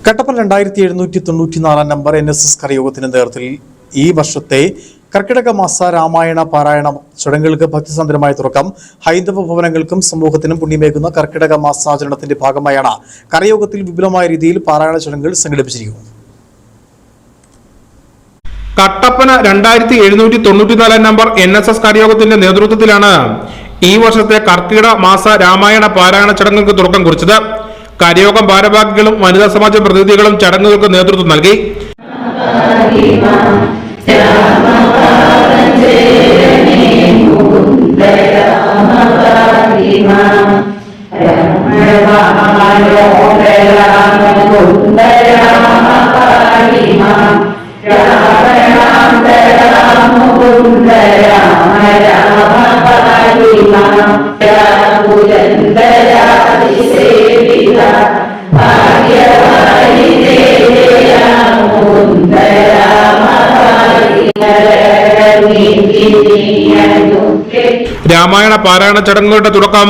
Kattappana 2794 number NSS കരയോഗത്തിന്റെ നേതൃത്വത്തിൽ ഈ വർഷത്തെ കർക്കിടക മാസ രാമായണ പാരായണ ചടങ്ങുകൾക്ക് ഭക്തിസാന്ദ്രമായ തുടക്കം. ഹൈന്ദവ ഭവനങ്ങൾക്കും സമൂഹത്തിനും പുണ്യമേകുന്ന കർക്കിടക മാസാചരണത്തിന്റെ ഭാഗമായാണ് കരയോഗത്തിൽ വിപുലമായ രീതിയിൽ പാരായണ ചടങ്ങുകൾ സംഘടിപ്പിച്ചിരിക്കുന്നത്. കട്ടപ്പന 2794 നമ്പർ NSS കരയോഗത്തിന്റെ നേതൃത്വത്തിലാണ് ഈ വർഷത്തെ കർക്കിടക മാസ രാമായണ പാരായണ ചടങ്ങുകൾക്ക് തുടക്കം കുറിച്ചത്. കരയോഗം ഭാരവാഹികളും വനിതാ സമാജ പ്രതിനിധികളും ചടങ്ങുകൾക്ക് നേതൃത്വം നൽകി. രാമായണ പാരായണ ചടങ്ങുകളുടെ തുടക്കം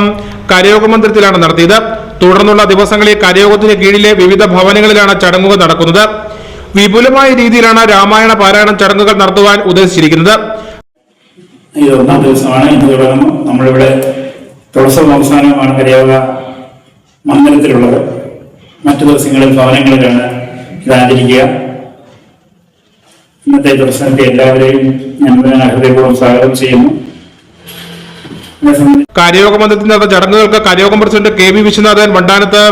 കരയോഗ മന്ദിരത്തിലാണ് നടത്തിയത്. തുടർന്നുള്ള ദിവസങ്ങളിൽ കരയോഗത്തിന് കീഴിലെ വിവിധ ഭവനങ്ങളിലാണ് ചടങ്ങുകൾ നടക്കുന്നത്. വിപുലമായ രീതിയിലാണ് രാമായണ പാരായണ ചടങ്ങുകൾ നടത്തുവാൻ ഉദ്ദേശിച്ചിരിക്കുന്നത്. ഇത് ഒന്നാം ദിവസമാണ്. ഇന്ന് തുടങ്ങുന്നു. നമ്മളിവിടെ തുളസം അവസാനമാണ് കരയോഗ മന്ദിരത്തിലുള്ളത്. മറ്റു ദിവസങ്ങളിൽ ഭവനങ്ങളിലാണ് ഇത് ആചരിക്കുക. ഇന്നത്തെ ദർശനത്തെ എല്ലാവരെയും ഞാൻ ഹൃദയപൂർവ്വം സ്വാഗതം ചെയ്യുന്നു. കരയോഗ മന്ദിരത്തിൽ നടന്ന ചടങ്ങുകൾക്ക് കരയോഗം പ്രസിഡന്റ് KV വിശ്വനാഥൻ വണ്ടാനത്ത്,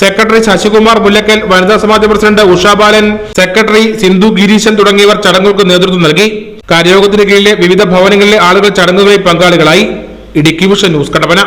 സെക്രട്ടറി ശശികുമാർ മുല്ലക്കൽ, വനിതാ സമാജ പ്രസിഡന്റ് ഉഷാബാലൻ, സെക്രട്ടറി സിന്ധു ഗിരീശൻ തുടങ്ങിയവർ ചടങ്ങുകൾക്ക് നേതൃത്വം നൽകി. കരയോഗത്തിന് കീഴിലെ വിവിധ ഭവനങ്ങളിലെ ആളുകൾ ചടങ്ങുകളിൽ പങ്കാളികളായി. Idukki vision news, Kattappana.